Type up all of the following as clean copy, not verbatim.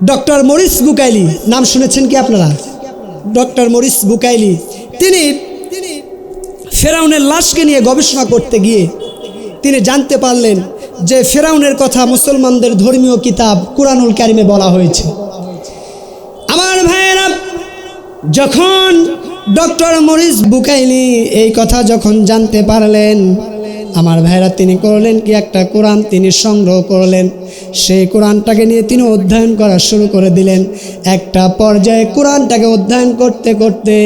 Doctor Morris Bucaille নাম শুনেছেন কি আপনারা? ডক্টর মরিস বুকাইলি তিনি ফেরাউনের লাশকে নিয়ে গবেষণা করতে গিয়ে তিনি জানতে পারলেন যে ফেরাউনের কথা মুসলমানদের ধর্মীয় কিতাব কুরআনুল কারিমে বলা হয়েছে। আমার ভাইয়েরা, যখন ডক্টর মরিস বুকাইলি এই কথা যখন জানতে পারলেন, আমার ভাইয়েরা তিনি করলেন কি, একটা কোরআন তিনি সংগ্রহ করলেন। সেই কোরআনটাকে নিয়ে তিনি অধ্যয়ন করা শুরু করে দিলেন। একটা পর্যায়ে কোরআনটাকে অধ্যয়ন করতে করতে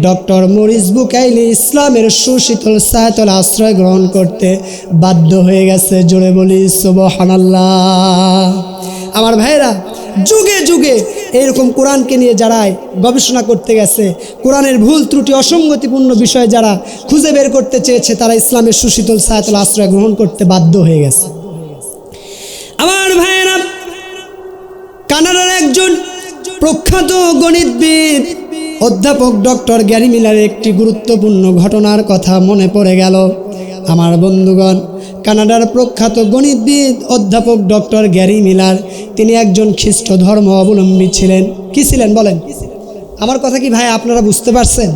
ডক্টর মরিস বুকাইলি ইসলামের সুশীতল ছায়াতলে আশ্রয় গ্রহণ করতে বাধ্য হয়ে গেছে। জোরে বলি সুবহানাল্লাহ। আমার ভাইয়েরা, যুগে যুগে এইরকম কোরআনকে নিয়ে যারা গবেষণা করতে গেছে, কোরআনের ভুল ত্রুটি অসঙ্গতিপূর্ণ বিষয় যারা খুঁজে বের করতে চেয়েছে, তারা ইসলামের সুশীতল ছায়াতলে আশ্রয় গ্রহণ করতে বাধ্য হয়ে গেছে। আমার ভাইয়েরা, কানাডার একজন প্রখ্যাত গণিতবিদ অধ্যাপক ডক্টর গ্যারি মিলারের একটি গুরুত্বপূর্ণ ঘটনার কথা মনে পড়ে গেল। আমার বন্ধুগণ, কানাডার প্রখ্যাত গণিতবিদ অধ্যাপক ডক্টর গ্যারি মিলার তিনি একজন খ্রিস্ট ধর্ম অবলম্বী ছিলেন। কি ছিলেন বলেন? আমার কথা কি ভাই আপনারা বুঝতে পারছেন?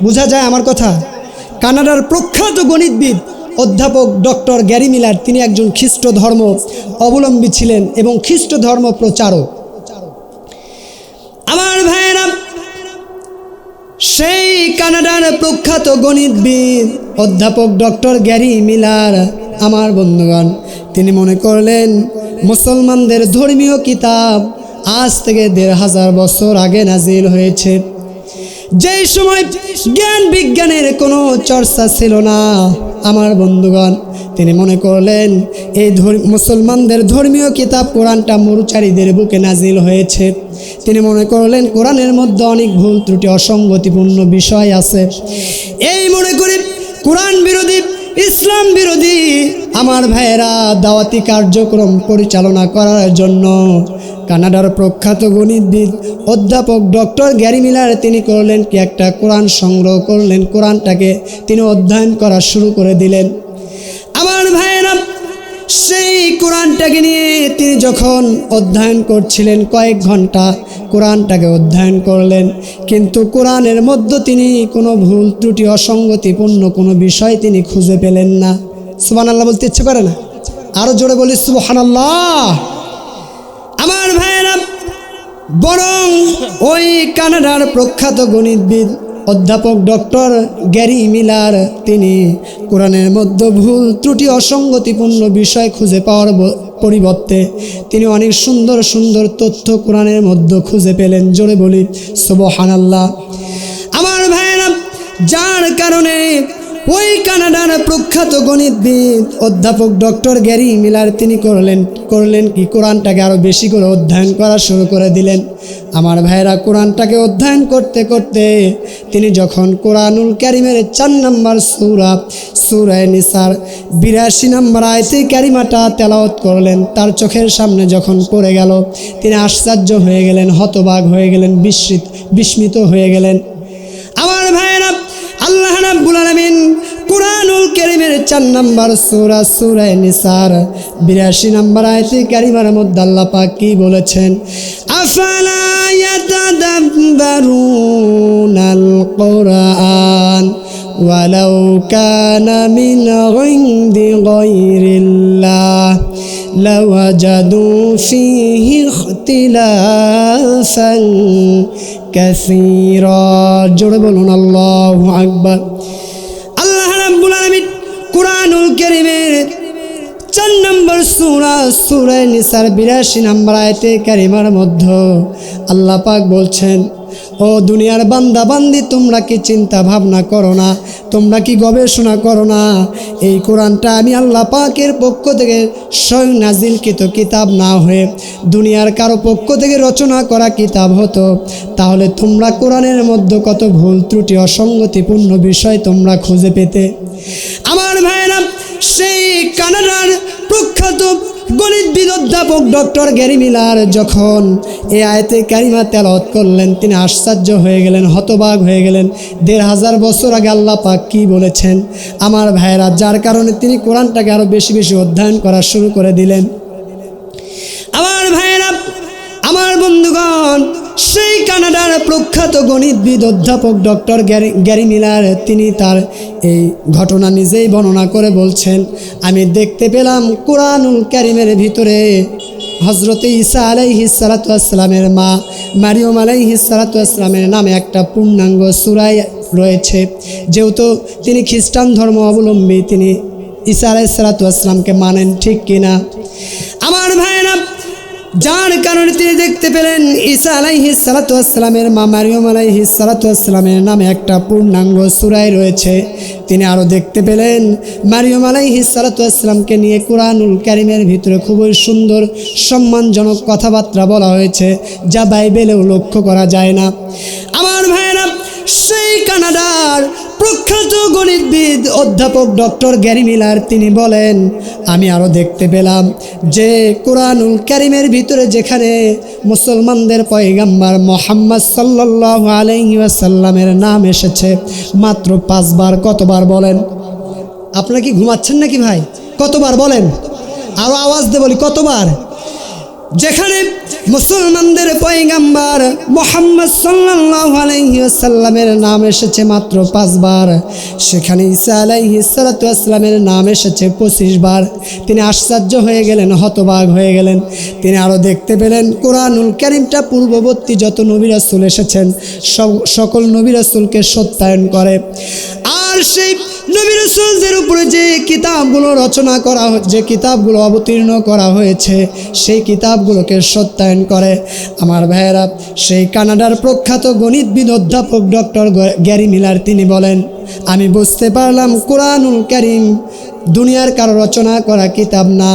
বোঝা যায় আমার কথা? কানাডার প্রখ্যাত গণিতবিদ অধ্যাপক ডক্টর গ্যারি মিলার তিনি একজন খ্রিস্ট ধর্ম অবলম্বী ছিলেন এবং খ্রিস্ট ধর্ম প্রচারক। আমার ভাইয়েরা, সেই কানাডার প্রখ্যাত গণিতবিদ অধ্যাপক ডক্টর গ্যারি মিলার, আমার বন্ধুগণ, তিনি মনে করলেন মুসলমানদের ধর্মীয় কিতাব আজ থেকে ১৫০০ বছর আগে নাজিল হয়েছে। যেই সময় জ্ঞান বিজ্ঞানের কোনো চর্চা ছিল না, আমার বন্ধুগণ, তিনি মনে করলেন এই মুসলমানদের ধর্মীয় কিতাব কোরআনটা মরুচারীদের বুকে নাজিল হয়েছে। তিনি মনে করলেন কোরআনের মধ্যে অনেক ভুল ত্রুটি অসঙ্গতিপূর্ণ বিষয় আছে। এই মনে করে কোরআন বিরোধী, ইসলাম বিরোধী আমার ভাইয়েরা দাওয়াতি কার্যক্রম পরিচালনা করার জন্য কানাডার প্রখ্যাত গণিতবিদ অধ্যাপক ডক্টর গ্যারি মিলার তিনি করলেন কি, একটা কোরআন সংগ্রহ করলেন। কোরআনটাকে তিনি অধ্যয়ন করা শুরু করে দিলেন। আমার ভাইয়েরা, সেই কোরআনটাকে নিয়ে তিনি যখন অধ্যয়ন করছিলেন, কয়েক ঘন্টা কোরআনটাকে অধ্যয়ন করলেন, কিন্তু কোরআনের মধ্যে তিনি কোনো ভুল ত্রুটি অসঙ্গতিপূর্ণ কোনো বিষয় তিনি খুঁজে পেলেন না। সুবহানাল্লাহ বলতে ইচ্ছে করে না? আরো জোরে বলি সুবহানাল্লাহ। আমার ভাইয়েরা, বরং ওই কানাডার প্রখ্যাত গণিতবিদ অধ্যাপক ডক্টর গ্যারি মিলার তিনি কোরআনের মধ্যে ভুল ত্রুটি অসঙ্গতিপূর্ণ বিষয় খুঁজে পাওয়ার পরিবর্তে তিনি অনেক সুন্দর সুন্দর তথ্য কোরআনের মধ্যে খুঁজে পেলেন। জোরে বলি সুবহানাল্লাহ। আমার ভাইয়েরা, যার কারণে ওই কানাডার প্রখ্যাত গণিতবিদ অধ্যাপক ডক্টর গ্যারি মিলার তিনি করলেন কি, কোরআনটাকে আরও বেশি করে অধ্যয়ন করা শুরু করে দিলেন। আমার ভাইয়েরা, কোরআনটাকে অধ্যয়ন করতে করতে তিনি যখন কোরআনুল কারিমের ৪ নম্বর সূরা নিসার ৮২ নম্বর আয়াতে কারিমাটা তেলাওয়াত করলেন, তার চোখের সামনে যখন পড়ে গেল, তিনি আশ্চর্য হয়ে গেলেন, হতবাক হয়ে গেলেন, বিস্মিত হয়ে গেলেন। আমার ভাইয়েরা, আল্লাহ রাব্বুল আলামিন কুরআনুল কারীমের ৪ নম্বর সূরা নিসার ৮২ নম্বর আয়াতে কারিমার মধ্যে আল্লাহ পাক কি বলেছেন? আফালা ইয়াতাদাব্বারুনাল কুরআন ওয়ালাউ কানা মিন ইনদি গায়রিল্লাহ লাওয়াজাদু ফীহি ইখতিলাফান কাসীরা। জোরে বলুন আল্লাহু আকবার। আল্লাহ রাব্বুল আলামিন কুরআনুল কারীমের ৪ নম্বর সূরা নিসার ৮২ নম্বর আয়াতে কারিমার মধ্যে আল্লাহ পাক বলছেন, ও দুনিয়ার বান্দা বান্দি, তোমরা কি চিন্তা ভাবনা করো না? তোমরা কি গবেষণা করো না? এই কোরআনটা আমি আল্লাহ পাকের পক্ষ থেকে স্বয়ং নাজিলকৃত কিতাব না হয়ে দুনিয়ার কারো পক্ষ থেকে রচনা করা কিতাব হতো, তাহলে তোমরা কোরআনের মধ্যে কত ভুল ত্রুটি অসঙ্গতিপূর্ণ বিষয় তোমরা খুঁজে পেতে। আমার ভাইয়েরা, সেই কানাডার প্রখ্যাত গণিতবিদ অধ্যাপক ডক্টর গ্যারি মিলার যখন এই আয়াতে কারিমা তেলাওয়াত করলেন, তিনি আশ্চর্য হয়ে গেলেন, হতবাক হয়ে গেলেন। ১৫০০ বছর আগে আল্লাহ পাক কি বলেছেন আমার ভাইয়েরা, যার কারণে তিনি কোরআনটাকে আরও বেশি বেশি অধ্যয়ন করা শুরু করে দিলেন। আমার ভাইয়েরা, আমার সেই কানাডার প্রখ্যাত গণিতবিদ অধ্যাপক ডক্টর গ্যারি মিলার তিনি তার এই ঘটনা নিজেই বর্ণনা করে বলছেন, আমি দেখতে পেলাম কুরআনুল কারীমের ভিতরে হযরত ঈসা আলাইহিস সালাতু ওয়াস সালামের মা মারিয়ম আলাইহিস সালাতু ওয়াস সালামের নামে একটা পূর্ণাঙ্গ সূরা রয়েছে। যেহেতু তিনি খ্রিস্টান ধর্ম অবলম্বী, তিনি ঈসা আলাইহিস সালাতু ওয়াস সালামকে মানেন, ঠিক কিনা আমার ভাইরা? যার কারণে তিনি দেখতে পেলেন ঈসা আলাইহিস সালাতু ওয়াস সালামের মা মারিয়ম আলাইহিস সালাতু ওয়াস সালামের নামে একটা পূর্ণাঙ্গ সূরা রয়েছে। তিনি আরও দেখতে পেলেন মারিয়ম আলাইহিস সালাতু ওয়াস সালামকে নিয়ে কুরআনুল কারীমের ভিতরে খুবই সুন্দর সম্মানজনক কথাবার্তা বলা হয়েছে, যা বাইবেলেও লক্ষ্য করা যায় না। আমার ভাইরা, সেই কানাডার প্রখ্যাত গণিতবিদ অধ্যাপক ডক্টর গ্যারি মিলার তিনি বলেন, আমি আরও দেখতে পেলাম যে কুরআনুল কারীমের ভিতরে যেখানে মুসলমানদের পয়গম্বর মুহাম্মদ সাল্লাল্লাহু আলাইহি ওয়াসাল্লামের নাম এসেছে মাত্র 5 বার। কতবার বলেন? আপনারা কি ঘুমাচ্ছেন নাকি ভাই? কতবার বলেন? আরও আওয়াজ দিয়ে বলি, কতবার? যেখানে মুসলমানদের পয়গম্বর মুহাম্মদ সাল্লাল্লাহু আলাইহি ওয়াসাল্লামের নাম এসেছে মাত্র 5 বার, সেখানে ঈসা আলাইহিস সালাতু ওয়াস সালামের নাম এসেছে 25 বার। তিনি আশ্চর্য হয়ে গেলেন, হতবাক হয়ে গেলেন। তিনি আরও দেখতে পেলেন কুরআনুল কারীমটা পূর্ববর্তী যত নবী রাসূল এসেছেন সকল নবী রাসূলকে সত্যায়ন করে। আর সেই নবী রাসূলদের উপরে যে কিতাবগুলো রচনা করা, যে কিতাবগুলো অবতীর্ণ করা হয়েছে, সেই কিতাবগুলোকে সত্যায়ন করে। আমার ভাইয়েরা, সেই কানাডার প্রখ্যাত গণিতবিদ অধ্যাপক ডক্টর গ্যারি মিলার তিনি বলেন, আমি বুঝতে পারলাম কুরআনুল কারীম দুনিয়ার কারো রচনা করা কিতাব না,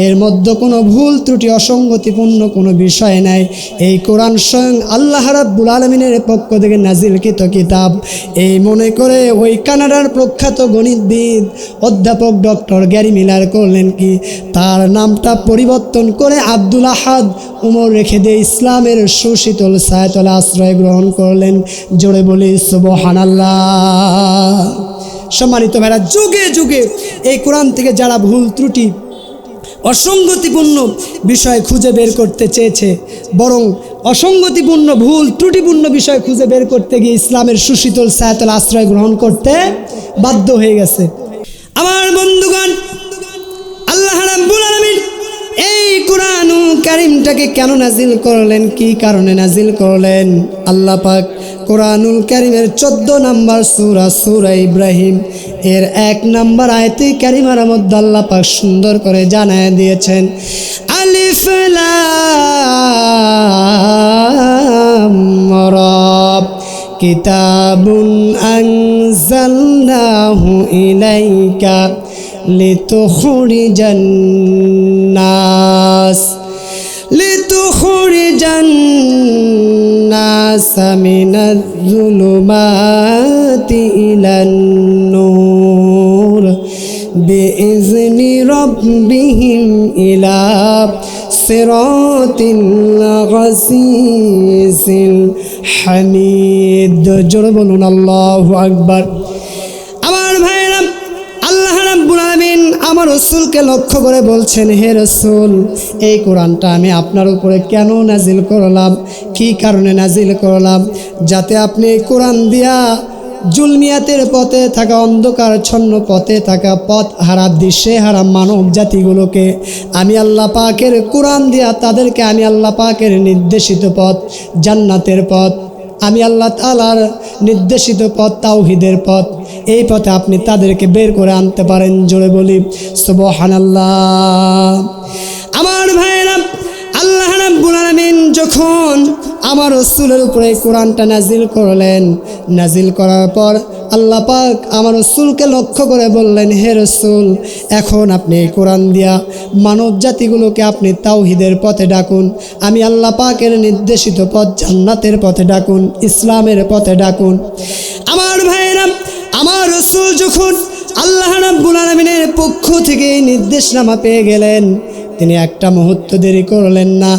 এর মধ্যে কোনো ভুল ত্রুটি অসঙ্গতিপূর্ণ কোনো বিষয় নাই। এই কোরআন স্বয়ং আল্লাহ রাব্বুল আলামিনের পক্ষ থেকে নাজিলকৃত কিতাব। এই মনে করে ওই কানাডার প্রখ্যাত গণিতবিদ অধ্যাপক ডক্টর গ্যারি মিলার করলেন কি, তার নামটা পরিবর্তন করে আব্দুল আহাদ উমর রেখে দিয়ে ইসলামের সুশীতল ছায়াতলে আশ্রয় গ্রহণ করলেন। জোরে বলি সুবহানাল্লাহ। সম্মানিত ভাইরা, যুগে যুগে এই কোরআন থেকে যারা ভুল ত্রুটি অসঙ্গতিপূর্ণ বিষয় খুঁজে বের করতে চেয়েছে, বরং অসঙ্গতিপূর্ণ ভুল ত্রুটিপূর্ণ বিষয় খুঁজে বের করতে গিয়ে ইসলামের সুশীতল ছায়াতলে আশ্রয় গ্রহণ করতে বাধ্য হয়ে গেছে। আমার বন্ধুগণ, আল্লাহ রাব্বুল আলামিন এই কুরআনুল কারীমটাকে কেন নাজিল করলেন, কি কারণে নাজিল করলেন? আল্লাহ পাক কুরআনুল কারীমের 14 নম্বর সূরা ইব্রাহিম এর 1 নম্বর আয়াতে কারিমার মধ্যে আল্লাহ পাক সুন্দর করে জানায় দিয়েছেন, আলিফ লাম রা কিতাবুন আনজালনাহু ইলাইকা লিতুখরিজান নাস মিনাজ যুলুমাতি ইলান নূর বিইজনি রাব্বিহিম ইলা সিরাতিল আজিজিল হামিদ। জোরে বলুন আল্লাহু আকবার। আমার ভাইরা, আল্লাহ রাব্বুল আলামিন আমার রাসূলকে লক্ষ্য করে বলছেন, হে রাসূল, এই কোরআনটা আমি আপনার উপরে কেন নাজিল করলাম, কি কারণে নাজিল করলাম? যাতে আপনি এই কোরআন দিয়া জুলমিয়াতের পথে থাকা, অন্ধকারচ্ছন্ন পথে থাকা, পথ হারা, দিশে হারা মানব জাতিগুলোকে আমি আল্লাহ পাকের কোরআন দিয়া তাদেরকে আমি আল্লাহ পাকের নির্দেশিত পথ, জান্নাতের পথ, আমি আল্লাহ তাআলার নির্দেশিত পথ, তাওহীদের পথ, এই পথে আপনি তাদেরকে বের করে আনতে পারেন। জোরে বলি সুবহানাল্লাহ। আমার ভাইরা, আল্লাহ রাব্বুল আলামিন যখন আমার রাসূলের উপরে কোরআনটা নাজিল করলেন, নাজিল করার পর আল্লাহ পাক আমার রাসূলকে লক্ষ্য করে বললেন, হে রাসূল, এখন আপনি এই কোরআন দিয়া মানব জাতিগুলোকে আপনি তাওহীদের পথে ডাকুন, আমি আল্লাহ পাকের নির্দেশিত পথ, জান্নাতের পথে ডাকুন, ইসলামের পথে ডাকুন। আমার ভাইরা, আমার রাসূল যখন আল্লাহ রাব্বুল আলামিনের পক্ষ থেকে এই নির্দেশনামা পেয়ে গেলেন, তিনি একটা মুহূর্ত দেরি করলেন না।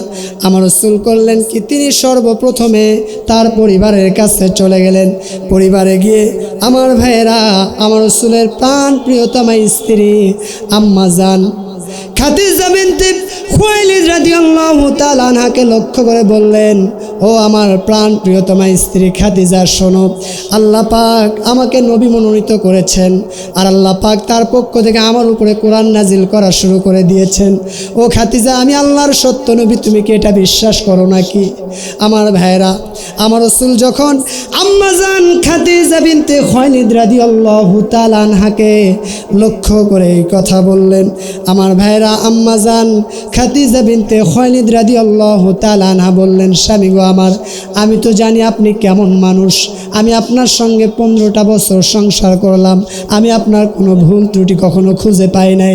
আমার রাসূল করলেন কি, তিনি সর্বপ্রথমে তার পরিবারের কাছে চলে গেলেন। পরিবারে গিয়ে আমার ভাইয়েরা, আমার রাসূলের প্রাণ প্রিয়তমা স্ত্রী আম্মা জান খাদিজা বিনতে খুয়াইলিদ রাদিয়াল্লাহু তাআলা আনহাকে লক্ষ্য করে বললেন, ও ও আমার প্রাণ প্রিয়তমা স্ত্রী খাদিজা শোনো, আল্লাহ পাক আমাকে নবী মনোনীত করেছেন, আর আল্লাহ পাক তার পক্ষ থেকে আমার উপরে কোরআন নাজিল করা শুরু করে দিয়েছেন। ও খাদিজা, আমি আল্লাহর সত্য নবী, তুমি কি এটা বিশ্বাস করো নাকি? আমার ভাইরা, আমার রাসূল যখন আম্মাজান খাদিজা বিনতে খুয়াইলিদ রাদিয়াল্লাহু তাআলা আনহাকে লক্ষ্য করে এই কথা বললেন, আমার ভাইরা, আম্মাজান খাদিজা বিনতে খুয়াইলিদ রাদিয়াল্লাহু তাআলা আনহা বললেন, স্বামী গো আমার, আমি তো জানি আপনি কেমন মানুষ, আমি আপনার সঙ্গে 15টা বছর সংসার করলাম, আমি আপনার কোনো ভুল ত্রুটি কখনো খুঁজে পাই নাই।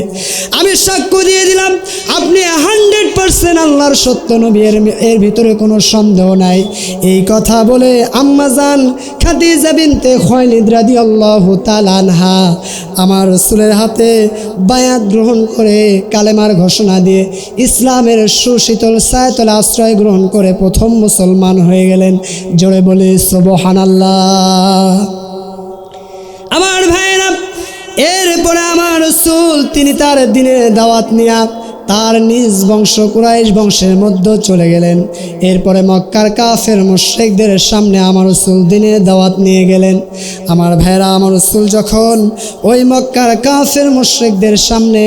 আমি সাক্ষ্য দিয়ে দিলাম আপনি 100% আল্লাহর সত্য নবী, এর ভিতরে কোনো সন্দেহ নাই। এই কথা বলে আম্মাজান খাদিজা বিনতে খুয়াইলিদ রাদিয়াল্লাহু তাআলা আনহা আমার রাসূলের হাতে বায়াত গ্রহণ করে কালেমার ঘোষণা দিয়ে ইসলামের সুশীতল ছায়াতলে আশ্রয় গ্রহণ করে প্রথম মুসলমান হয়ে গেলেন। জোরে বলে সুবহানাল্লাহ। আমার ভাইরা, এরপরে আমার রাসূল তিনি তার দ্বীনের দাওয়াত নিয়ে তার নিজ বংশ কুরাইশ বংশের মধ্যে চলে গেলেন। এরপরে মক্কার কাফের মুশরিকদের সামনে আমার রাসূল দ্বীনের দাওয়াত নিয়ে গেলেন। আমার ভাইরা, আমার রাসূল যখন ওই মক্কার কাফের মুশরিকদের সামনে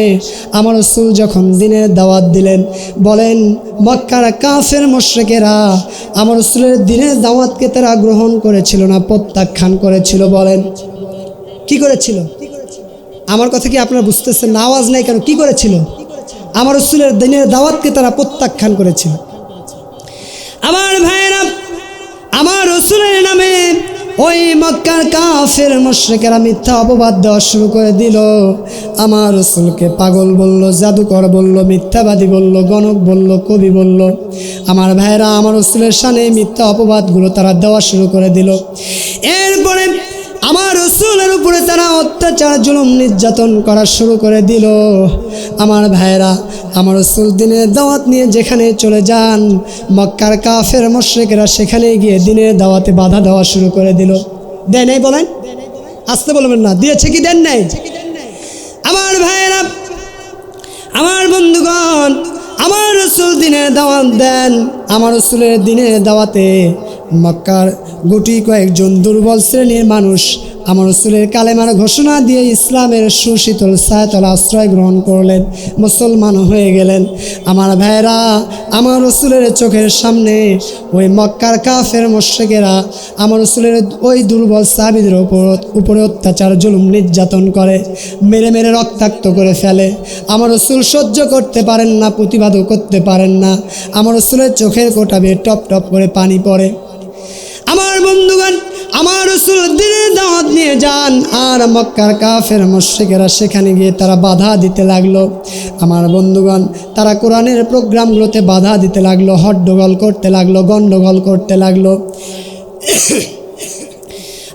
আমার রাসূল যখন দ্বীনের দাওয়াত দিলেন, বলেন মক্কার কাফের মুশরিকেরা আমার রাসূলের দ্বীনের দাওয়াতকে তারা গ্রহণ করেছিল না প্রত্যাখ্যান করেছিল? বলেন কি করেছিল? আমার কথা কি আপনারা বুঝতেছেন না? আওয়াজ নাই কেন? কি করেছিল? আমার রাসূলের দ্বীনের দাওয়াতকে তারা প্রত্যাখ্যান করেছিল। আমার ভাইরা, আমার রাসূলের নামে ওই মক্কার কাফের মুশরিকেরা মিথ্যা অপবাদ দেওয়া শুরু করে দিল। আমার রাসূলকে পাগল বলল, জাদুকর বলল, মিথ্যাবাদী বলল, গণক বলল, কবি বলল। আমার ভাইরা, আমার রাসূলের শানে মিথ্যা অপবাদগুলো তারা দেওয়া শুরু করে দিল। এরপরে আমার রাসূলের উপরে তারা অত্যাচার জুলুম নির্যাতন করা শুরু করে দিল। আমার ভাইরা, আমার রাসূল দ্বীনের দাওয়াত নিয়ে যেখানে চলে যান, মক্কার কাফের মুশরিকরা সেখানে গিয়ে দ্বীনের দাওয়াতে বাধা দেওয়া শুরু করে দিল। দেয় নাই? বলেন, আসতে বলবেন না। দিয়েছে কি দেন নাই? আমার ভাইরা, আমার বন্ধুগণ, আমার রাসূল দ্বীনের দাওয়াত দেন। আমার রাসূলের দ্বীনের দাওয়াতে মক্কার গুটি কয়েকজন দুর্বল শ্রেণীর মানুষ আমার রাসূলের কালেমার ঘোষণা দিয়ে ইসলামের সুশীতল ছায়াতলে আশ্রয় গ্রহণ করলেন, মুসলমান হয়ে গেলেন। আমার ভাইরা, আমার রাসূলের চোখের সামনে ওই মক্কার কাফের মুশরিকেরা আমার রাসূলের ওই দুর্বল সাহাবীদের উপরে অত্যাচার জুলুম নির্যাতন করে, মেরে মেরে রক্তাক্ত করে ফেলে। আমার রাসূল সহ্য করতে পারেন না, প্রতিবাদও করতে পারেন না। আমার রাসূলের চোখের কোটা বেয়ে টপ টপ করে পানি পড়ে। আমার বন্ধুগণ, আমার রাসূল দ্বীনের দাওয়াত নিয়ে যান, আর মক্কার কাফের মুশরিকেরা সেখানে গিয়ে তারা বাধা দিতে লাগলো। আমার বন্ধুগণ, তারা কোরআনের প্রোগ্রামগুলোতে বাধা দিতে লাগলো, হট্টগোল করতে লাগলো, গন্ডগোল করতে লাগলো।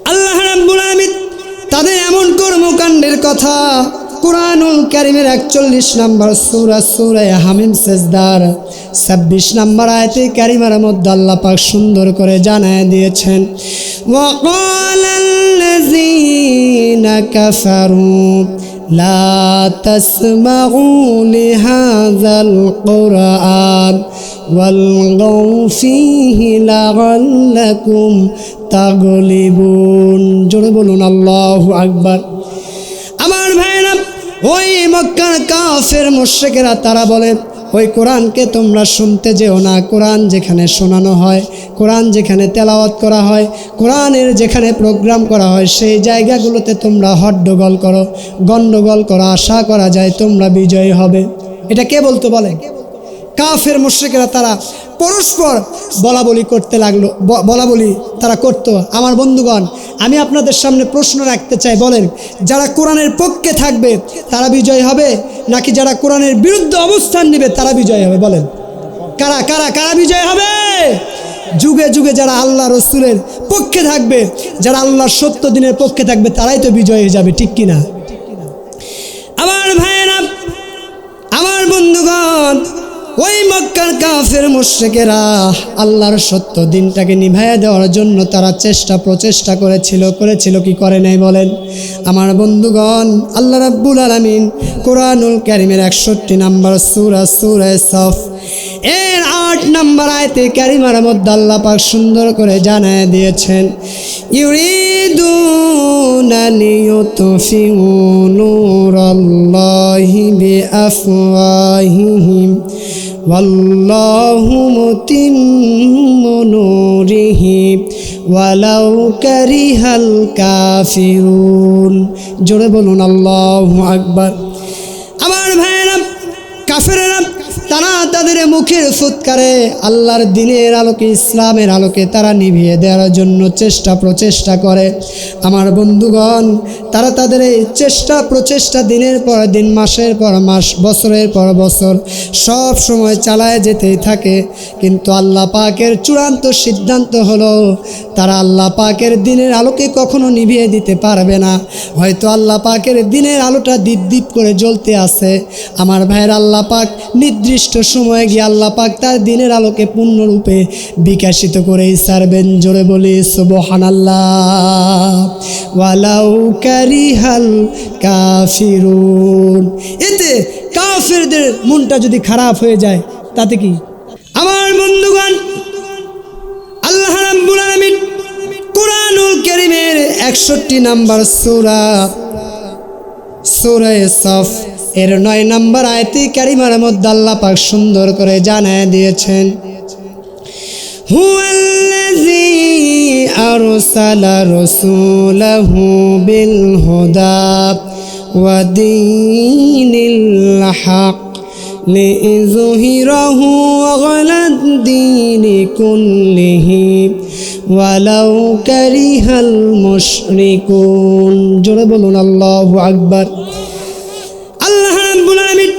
আল্লাহ রাব্বুল আলামিন তাদের এমন কর্মকাণ্ডের কথা কুরআনুল কারীমের 41 নম্বর সূরা হামিম সেজদার 26 নম্বর আয়াতে কারিমার মধ্যে আল্লাহ পাক সুন্দর করে জানায় দিয়েছেন, ওয়া ক্বালাল্লাযীনা কাফারু লা তাসমাউ লিহাযাল কুরআন ওয়ালগাউ ফীহি লাআল্লাকুম তাগলিবুন। জোরে বলুন আল্লাহু আকবার। আমার ভাইরা, ওই মক্কার কাফের মুশরিকেরা তারা বলে, ওই কোরআনকে তোমরা শুনতে যেও না। কোরআন যেখানে শোনানো হয়, কোরআন যেখানে তেলাওয়াত করা হয়, কোরআনের যেখানে প্রোগ্রাম করা হয়, সেই জায়গাগুলোতে তোমরা হট্টগোল করো, গন্ডগোল করো, আশা করা যায় তোমরা বিজয়ী হবে। এটা কে বলতো? বলে কাফের মুশরিকেরা তারা পরস্পর বলাবলি করতে লাগলো, বলাবলি তারা করত। আমার বন্ধুগণ, আমি আপনাদের সামনে প্রশ্ন রাখতে চাই, বলেন যারা কোরআনের পক্ষে থাকবে তারা বিজয় হবে, নাকি যারা কোরআনের বিরুদ্ধে অবস্থান নেবে তারা বিজয় হবে? বলেন কারা কারা কারা বিজয় হবে? যুগে যুগে যারা আল্লাহ রসুলের পক্ষে থাকবে, যারা আল্লাহর সত্য দিনের পক্ষে থাকবে, তারাই তো বিজয় হয়ে যাবে, ঠিক কিনা? আমার ভাইয়েরা, আমার বন্ধুগণ, ওই মক্কার কাফের মুশরিকেরা আল্লাহর সত্য দিনটাকে নিভাইয়া দেওয়ার জন্য তারা প্রচেষ্টা করেছিল কি করে নাই বলেন? আমার বন্ধুগণ, আল্লাহ রাব্বুল আলামিন কোরআনুল কারীমের 61 নম্বর সূরা সফ এর 8 নম্বর আয়াতে কারিমার মধ্যে আল্লাহ পাক সুন্দর করে জানায় দিয়েছেন, ইউরিদুনা লিয়ুতফিউ নূরাল্লাহি বিআফওয়াহিহিম ওয়াল্লাহু মুতিম্মু নূরিহি ওয়ালাউ কারিহাল কাফিরুন। জোরে বলুন আল্লাহু আকবার। আমার ভাইয়েরা, কাফেরেরা তারা তাদের মুখের ফুৎকারে আল্লাহর দ্বীনের আলোকে, ইসলামের আলোকে তারা নিভিয়ে দেওয়ার জন্য প্রচেষ্টা করে। আমার বন্ধুগণ, তারা তাদের এই প্রচেষ্টা দিনের পর দিন, মাসের পর মাস, বছরের পর বছর সব সময় চালায় যেতেই থাকে। কিন্তু আল্লাহ পাকের চূড়ান্ত সিদ্ধান্ত হলো তারা আল্লাহ পাকের দ্বীনের আলোকে কখনো নিভিয়ে দিতে পারবে না। হয়তো আল্লাহ পাকের দ্বীনের আলোটা দীপ করে জ্বলতে আছে। আমার ভাইয়ের, আল্লাহ পাক নির্দিষ্ট সময়ে গিয়ে আল্লাহ পাক তার দ্বীনের আলোকে পূর্ণরূপে বিকশিত করেই ছাড়বেন। জোরে বলি সুবহানাল্লাহ। ওয়ালাউ কারিহাল কাফিরুন। এতে কাফেরদের মনটা যদি খারাপ হয়ে যায় তাতে কি? আমার বন্ধুগণ, আল্লাহ রাব্বুল আলামিন কোরআনুল কারীমের 61 নম্বর সূরা সফ এর 9 নম্বর আয়াতে কারিমার মধ্যে আল্লাহ পাক সুন্দর করে জানায় দিয়েছেন, হুয়াল্লাযী আরসালা রাসূলাহু বিল হুদা ওয়া দীনিল হক লিইযহিরাহু আলাদ দীনি কুল্লিহি ওয়ালাউ কারিহাল মুশরিকুন। জোরে বলুন আল্লাহু আকবার। আল্লাহ রাব্বুল আলামিন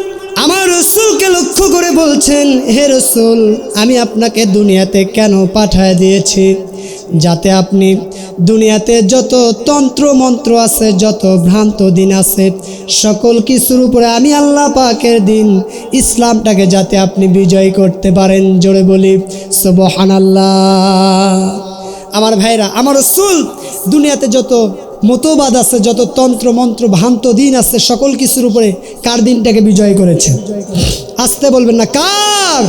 আমার রাসূলকে লক্ষ্য করে বলছেন, হে রাসূল, আমি আপনাকে দুনিয়াতে কেন পাঠায় দিয়েছি? যাতে আপনি দুনিয়াতে যত তন্ত্র মন্ত্র আছে, যত ভ্রান্ত দিন আছে, সকল কিছুর উপরে আমি আল্লাহ পাকের দিন ইসলামটাকে যাতে আপনি বিজয় করতে পারেন। জোরে বলি সুবহানাল্লাহ। আমার ভাইরা, আমার রাসূল দুনিয়াতে যত মতবাদ আছে, যত তন্ত্র মন্ত্র ভ্রান্ত দিন আছে, সকল কিছুর উপরে কার দিনটাকে বিজয় করেছেন? আসতে বলবেন না, কার?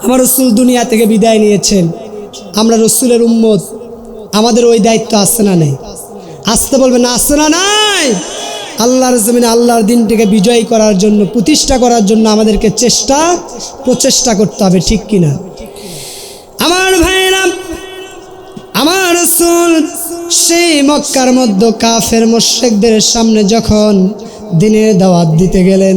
আমার রাসূল দুনিয়া থেকে বিদায় নিয়েছেন। আমরা রাসূলের উম্মত, আমাদের ওই দায়িত্ব আছে না নাই? আসতে বলবেন না, আছে না নাই? আল্লাহর জমিনে আল্লাহর দিনটাকে বিজয় করার জন্য, প্রতিষ্ঠা করার জন্য আমাদেরকে প্রচেষ্টা করতে হবে, ঠিক কিনা? আমার ভাইরা, আমার রাসূল সেই মক্কার মধ্যে কাফের মুশরিকদের সামনে যখন দিনের দাওয়াত দিতে গেলেন,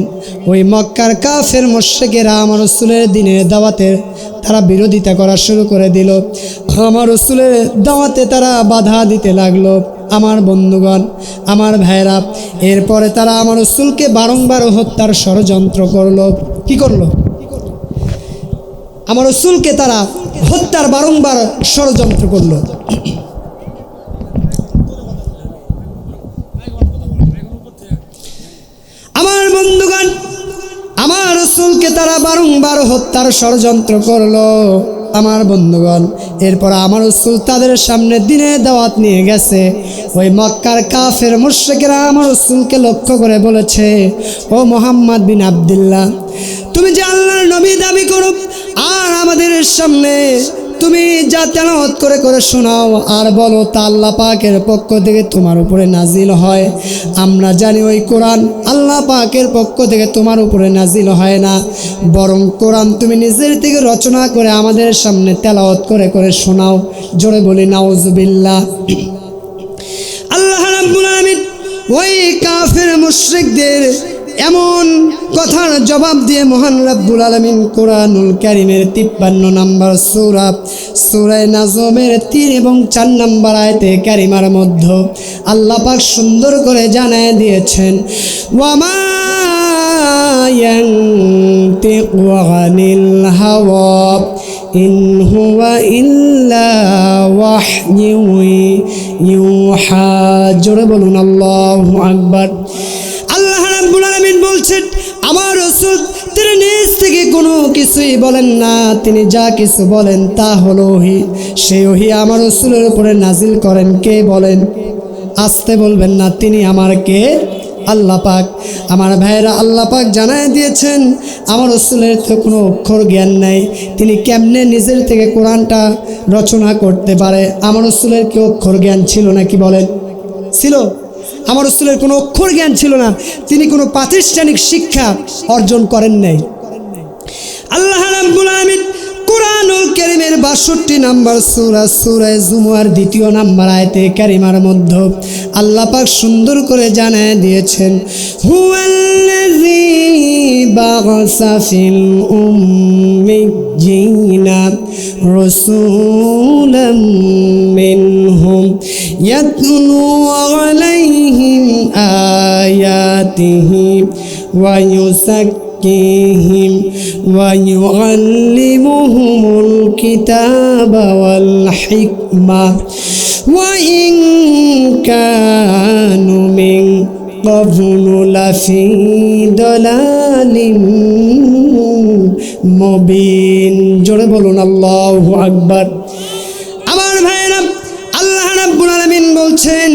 ওই মক্কার কাফের মুশরিকেরা আমার রাসূলের দিনের দাওয়াতের তারা বিরোধিতা করা শুরু করে দিল। আমার রাসূলের দাওয়াতে তারা বাধা দিতে লাগলো। আমার বন্ধুগণ, আমার ভাইরা, এরপরে তারা আমার রাসূলকে বারংবার হত্যার ষড়যন্ত্র করলো। কি করলো? আমার রাসূলকে তারা হত্যার বারংবার ষড়যন্ত্র করলো। আমার বন্ধুগণ, আমার রাসূলকে তারা বারংবার হত্যার ষড়যন্ত্র করলো। আমার বন্ধুগণ, এরপর আমার রাসূল তাদের সামনে দিনের দাওয়াত নিয়ে গেছে। ওই মক্কার কাফের মুশরিকেরা আমার রাসূলকে লক্ষ্য করে বলেছে, ও মুহাম্মদ বিন আব্দুল্লাহ, তুমি যে আল্লাহর নবী দাবি করো, আর আমাদের সামনে তুমি যা তেলাওয়াত করে করে শোনাও আর বলো তা আল্লাহ পাকের পক্ষ থেকে তোমার উপরে নাজিল হয়। আমরা জানি ওই কোরআন আল্লাহ পাকের পক্ষ থেকে তোমার উপরে নাজিল হয় না, বরং কোরআন তুমি নিজের থেকে রচনা করে আমাদের সামনে তেলাওয়াত করে করে শোনাও। জোরে বলি নাউজুবিল্লাহ। আল্লাহ রাব্বুল আলামিন ওই কাফের মুশরিকদের এমন কথার জবাব দিয়ে মহান রব্বুল আলামিন কোরআনুল কারীমের 53 নম্বর সূরা নাজমের 3 এবং 4 নম্বর আয়াতে কারিমার মধ্যে আল্লাহ পাক সুন্দর করে জানায় দিয়েছেন, ওয়ামা ইয়ানতিকু আনিল হাওয়া ইন হুয়া ইল্লা ওয়াহয়ু ইউহা। জোরে বলুন আল্লাহু আকবার। আল্লাহ রাব্বুল আলামিন বলছেন, আমার রাসূল তিনি আসমানের নিচ থেকে কোনো কিছুই বলেন না, তিনি যা কিছু বলেন তা হলো ওহী। সেই ওহী আমার রাসূলের উপরে নাজিল করেন কে বলেন? আসতে বলবেন না, তিনি আমার কে? আল্লাহ পাক। আমার ভাইয়েরা, আল্লাহ পাক জানায় দিয়েছেন আমার রাসূলের তো কোনো অক্ষর জ্ঞান নাই, তিনি কেমনে নিজের থেকে কোরআনটা রচনা করতে পারে? আমার রাসূলের কি অক্ষর জ্ঞান ছিল নাকি বলেন? ছিল? আমার রাসূলের কোনো অক্ষর জ্ঞান ছিল না, তিনি কোনো প্রাতিষ্ঠানিক শিক্ষা অর্জন করেন নাই। আল্লাহ রাব্বুল আলামিন কুরআনুল কারীমের ৬২ নম্বর সূরা সূরা জুমুয়ার ২য় নম্বর আয়াতে কারিমার মধ্যে আল্লাহ পাক সুন্দর করে জানায় দিয়েছেন, হুয়াল্লাযী বা'আসা ফিল উম্মিয়্যিনা রাসূলাম মিনহুম ইয়াতলু আলাইহিম আয়াতিহি ওয়া يزكيهم ويعلمهم الكتاب والحكمة وإن كانوا من قبل لفي ضلال মুবিন। জোরে বলুন আল্লাহু আকবার। আমার ভাইরা, আল্লাহ রাব্বুল আলামিন বলছেন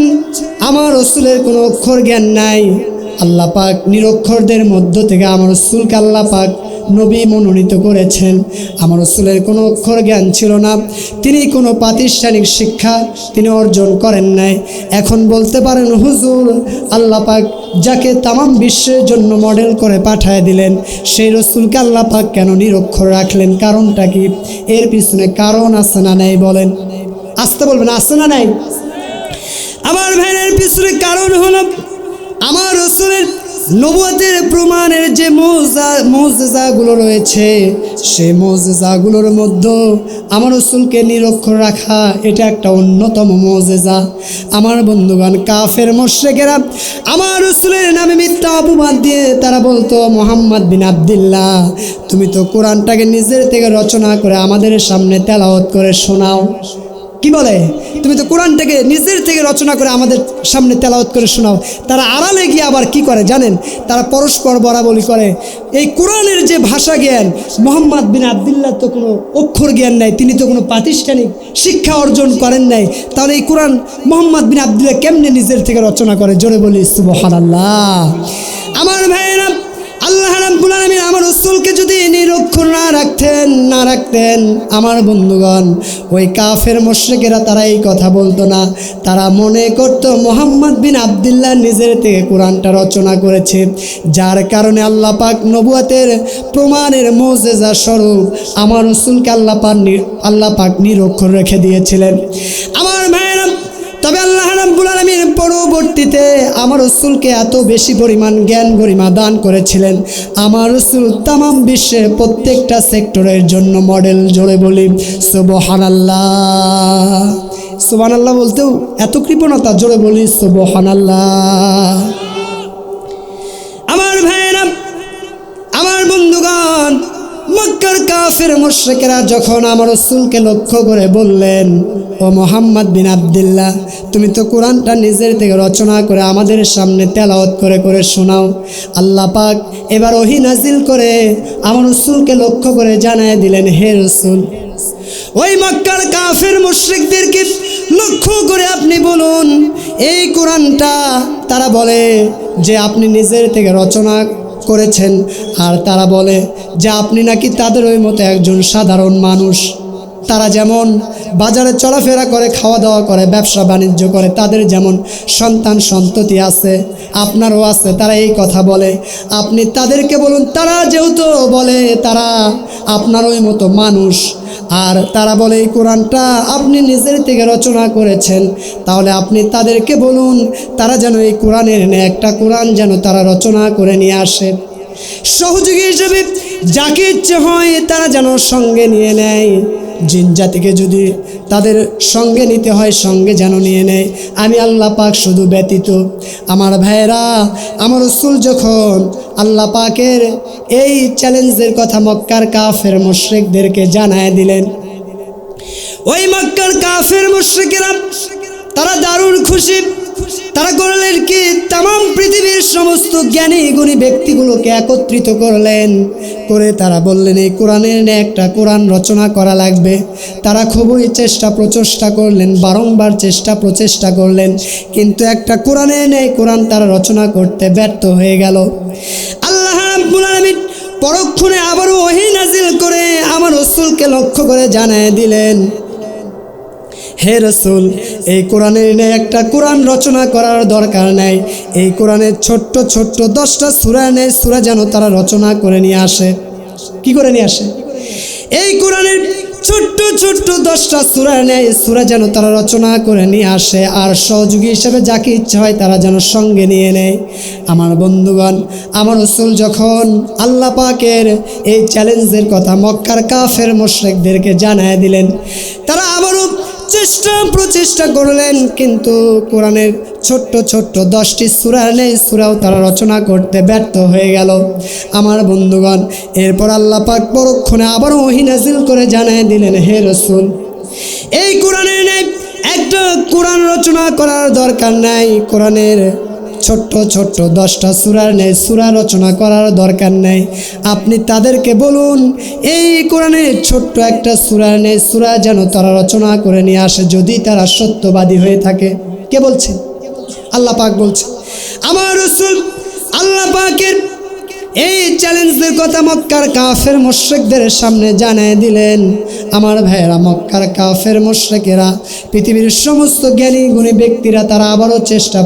আমার রাসূলের কোনো অক্ষর জ্ঞান নাই। আল্লাহ পাক নিরক্ষরদের মধ্য থেকে আমার রাসূলকে আল্লাহ পাক নবী মনোনীত করেছেন। আমার রাসূলের কোনো অক্ষর জ্ঞান ছিল না, তিনি কোনো প্রাতিষ্ঠানিক শিক্ষা তিনি অর্জন করেন নাই। এখন বলতে পারেন হুজুর, আল্লাহ পাক যাকে তামাম বিশ্বের জন্য মডেল করে পাঠায় দিলেন, সেই রাসূলকে আল্লাহ পাক কেন নিরক্ষর রাখলেন? কারণটা কি? এর পিছনে কারণ আছে না নাই বলেন? আসতে বলবেন, আছে না নাই? আমার ভাইয়ের পিছনে কারণ হলো আমার রাসূলের নবুয়তের প্রমাণের যে মুজিজাগুলো রয়েছে, সেই মুজিজাগুলোর মধ্যে আমার রাসূলকে নিরক্ষর রাখা এটা একটা অন্যতম মুজিজা। আমার বন্ধুগণ, কাফের মুশরিকেরা আমার রাসূলের নামে মিথ্যা অপবাদ দিয়ে তারা বলতো, মুহাম্মদ বিন আব্দুল্লাহ, তুমি তো কোরআনটাকে নিজের থেকে রচনা করে আমাদের সামনে তেলাওয়াত করে শোনাও। কি বলে? তুমি তো কোরআনটাকে নিজের থেকে রচনা করে আমাদের সামনে তেলাওয়াত করে শোনাও। তারা আড়ালে গিয়ে আবার কি করে জানেন? তারা পরস্পর বলাবলি করে, এই কোরআনের যে ভাষা জ্ঞান, মুহাম্মদ বিন আব্দুল্লাহ তো কোনো অক্ষর জ্ঞান নাই, তিনি তো কোনো প্রাতিষ্ঠানিক শিক্ষা অর্জন করেন নাই, তাহলে এই কোরআন মুহাম্মদ বিন আব্দুল্লাহ কেমনে নিজের থেকে রচনা করে? জোরে বলি সুবহানাল্লাহ। আমার ভাইয়েরা, আল্লাহ রাব্বুল আলামিন আমার রাসূলকে যদি নিরক্ষর না রাখতেন আমার বন্ধুগণ, ওই কাফের মুশরিকেরা তারা এই কথা বলতো না। তারা মনে করতো মুহাম্মদ বিন আব্দুল্লাহ নিজের থেকে কোরআনটা রচনা করেছে, যার কারণে আল্লাহ পাক নবুয়তের প্রমাণের মুজিজা স্বরূপ আমার রাসূলকে আল্লাহ পাক নিরক্ষর রেখে দিয়েছিলেন। আমার ভাইয়েরা, তবে আল্লাহ রাব্বুল আলামিন পরবর্তীতে আমার রাসূলকে এত বেশি পরিমাণ জ্ঞান গরিমা দান করেছিলেন, আমার রাসূল তামাম বিশ্বের প্রত্যেকটা সেক্টরের জন্য মডেল। জোরে বলি সুবহানাল্লাহ। সুবহানাল্লাহ বলতেও এত কৃপণতা, জোরে বলি সুবহানাল্লাহ। আমার ভাইয়েরা, আমার বন্ধুগণ, মক্কার কাফের মুশরিকেরা যখন আমার রাসূলকে লক্ষ্য করে বললেন, ও মুহাম্মদ বিন আব্দুল্লাহ, তুমি তো কোরআনটা নিজের থেকে রচনা করে আমাদের সামনে তেলাওয়াত করে করে শোনাও। আল্লাহ পাক এবার ওহী নাজিল করে আমার রাসূলকে লক্ষ্য করে জানায় দিলেন, হে রাসূল, ওই মক্কার কাফের মুশরিকদেরকে লক্ষ্য করে আপনি বলুন, এই কোরআনটা তারা বলে যে আপনি নিজের থেকে রচনা করেছেন, আর তারা বলে যে আপনি নাকি তাদের ওই মতো একজন সাধারণ মানুষ। তারা যেমন বাজারে চলাফেরা করে, খাওয়া দাওয়া করে, ব্যবসা বাণিজ্য করে, তাদের যেমন সন্তান সন্ততি আছে, আপনারও আছে, তারা এই কথা বলে। আপনি তাদেরকে বলুন, তারা যেহেতু বলে তারা আপনার ওই মতো মানুষ, আর তারা বলে এই কোরআনটা আপনি নিজের থেকে রচনা করেছেন, তাহলে আপনি তাদেরকে বলুন তারা যেন এই কোরআনের একটা কোরআন যেন তারা রচনা করে নিয়ে আসে। সহযোগী হিসেবে যাকে ইচ্ছে হয় তারা যেন সঙ্গে নিয়ে নেয়। জিন জাতিকে যদি তাদের সঙ্গে নিতে হয় সঙ্গে যেন নিয়ে নেয়, আমি আল্লাহ পাক শুধু ব্যতীত। আমার ভাইয়েরা, আমার রাসূল যখন আল্লাহ পাকের এই চ্যালেঞ্জের কথা মক্কার কাফের মুশরিকদেরকে জানায় দিলেন, ওই মক্কার কাফের মুশরিকেরা তারা দারুণ খুশি। তারা করলেন কি, তাম পৃথিবীর সমস্ত জ্ঞানী গুণী ব্যক্তিগুলোকে একত্রিত করলেন, করে তারা বললেন এই কোরআনের নিয়ে একটা কোরআন রচনা করা লাগবে। তারা খুবই চেষ্টা প্রচেষ্টা করলেন, বারংবার প্রচেষ্টা করলেন, কিন্তু একটা কোরআনের নেই কোরআন তারা রচনা করতে ব্যর্থ হয়ে গেল। আল্লাহ রাব্বুল আলামিন পরক্ষণে আবারও ওহী নাজিল করে আমার রাসূলকে লক্ষ্য করে জানায় দিলেন, হে রাসূল, এই কোরআনের নেই একটা কোরআন রচনা করার দরকার নাই। এই কোরআনের ছোট্ট ছোট্ট 10টা সূরা নেই, সূরা যেন তারা রচনা করে নিয়ে আসে। কি করে নিয়ে আসে? এই কোরআনের ছোট্ট ছোট্ট 10টা সূরা নেই, সূরা যেন তারা রচনা করে নিয়ে আসে, আর সহযোগী হিসেবে যাকে ইচ্ছা হয় তারা যেন সঙ্গে নিয়ে নেয়। আমার বন্ধুগণ, আমার রাসূল যখন আল্লাহ পাকের এই চ্যালেঞ্জের কথা মক্কার কাফের মুশরিকদেরকে জানায় দিলেন, তারা আবারও প্রচেষ্টা করলেন, কিন্তু কোরআনের ছোট্ট ছোট্ট 10টি সূরা নেই, সূরাও তারা রচনা করতে ব্যর্থ হয়ে গেল। আমার বন্ধুগণ, এরপর আল্লাহ পাক পরক্ষণে আবারও ওহী নাজিল করে জানায় দিলেন, হে রাসূল, এই কোরআনের নেই একটা কোরআন রচনা করার দরকার নাই। কোরআনের ছোট্ট ছোট্ট 10টা সূরার নেই সূরা রচনা করার দরকার নেই। আপনি তাদেরকে বলুন এই কোরআনের ছোট্ট একটা সূরা নেই সূরা যেন তারা রচনা করে নিয়ে আসে, যদি তারা সত্যবাদী হয়ে থাকে। কে বলছে? আল্লাহ পাক বলছে। আমার রাসূল আল্লাহ পাকের এই চ্যালেঞ্জের কথা মক্কার কাফের মুশরিকদের সামনে জানায় দিলেন। আমার ভাইয়েরা, মক্কার কাফের মুশরিকেরা, পৃথিবীর সমস্ত জ্ঞানী গুণী ব্যক্তিরা তারা আবারও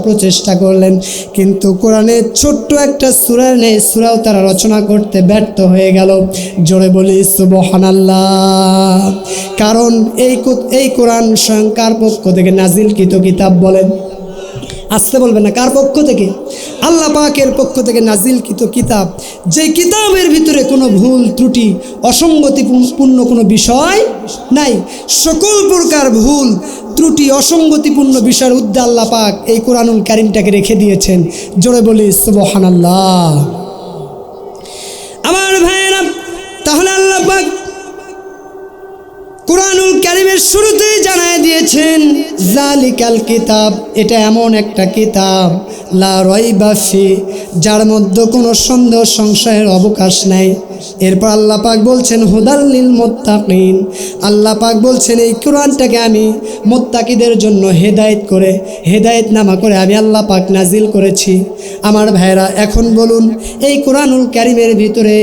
প্রচেষ্টা করলেন, কিন্তু কোরআনের ছোট্ট একটা সূরা নেই সূরাও তারা রচনা করতে ব্যর্থ হয়ে গেল। জোরে বলি সুবহানাল্লাহ। কারণ এই কোরআন স্বয়ং কার পক্ষ থেকে নাজিলকৃত কিতাব? বলেন, আসতে বলবেন না, কার পক্ষ থেকে? আল্লাহ পাকের পক্ষ থেকে নাজিলকৃত কিতাব, যে কিতাবের ভিতরে কোনো ভুল ত্রুটি অসঙ্গতিপূর্ণ কোনো বিষয় নাই। সকল প্রকার ভুল ত্রুটি অসঙ্গতিপূর্ণ বিষয়ের ঊর্ধ্বে আল্লাহ পাক এই কোরআনুল কারীমটাকে রেখে দিয়েছেন। জোরে বলি সুবহানাল্লাহ। আমার ভাইয়েরা, তাহলে আল্লাহ পাক কোরআনুল কারীমের শুরুতেই জানায় দিয়েছেন জালিকাল কিতাব, এটা এমন একটা কিতাব লা রাইবা ফি, যার মধ্যে কোনো সন্দেহ সংশয়ের অবকাশ নাই। এরপর আল্লাহ পাক বলছেন হুদাল লিল মুত্তাকিন, আল্লাহ পাক বলছেন এই কোরআনটাকে আমি মুত্তাকিদের জন্য হেদায়েতনামা করে আমি আল্লাহ পাক নাজিল করেছি। আমার ভাইরা, এখন বলুন এই কোরআনুল কারীমের ভিতরে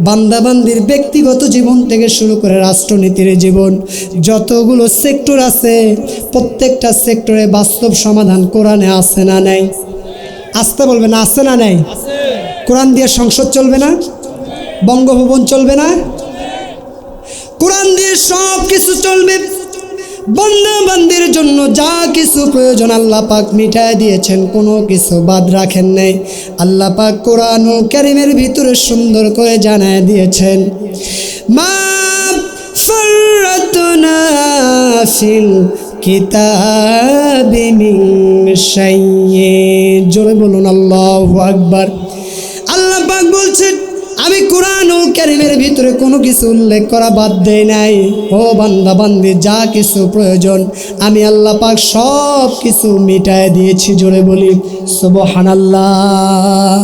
বান্দাবান্দির ব্যক্তিগত জীবন থেকে শুরু করে রাষ্ট্রনীতির জীবন, যতগুলো সেক্টর আছে প্রত্যেকটা সেক্টরে বাস্তব সমাধান কোরআনে আছে না নাই? আসতে বলবে না, আছে না নাই? কোরআন দিয়ে সংসদ চলবে না, বঙ্গভবন চলবে না, কোরআন দিয়ে সব কিছু চলবে। বান্দাবান্দির জন্য যা কিছু প্রয়োজন আল্লাহ পাক মিটায় দিয়েছেন, কোনো কিছু বাদ রাখেন নাই। আল্লাহ পাক কোরআনুল কারীমের ভিতরে সুন্দর করে জানায় দিয়েছেন মা ফাররাতনা ফিল কিতাবি মিন শাইইন। জোরে বলুন আল্লাহু আকবার। আল্লাহ পাক বলছেন আমি কোরআনুল কারীমের ভিতরে কোনো কিছু উল্লেখ করা বাদ দেই নাই। ও বান্দা বান্দি, যা কিছু প্রয়োজন আমি আল্লাহ পাক সব কিছু মিটায় দিয়েছি। জোরে বলি সুবহানাল্লাহ।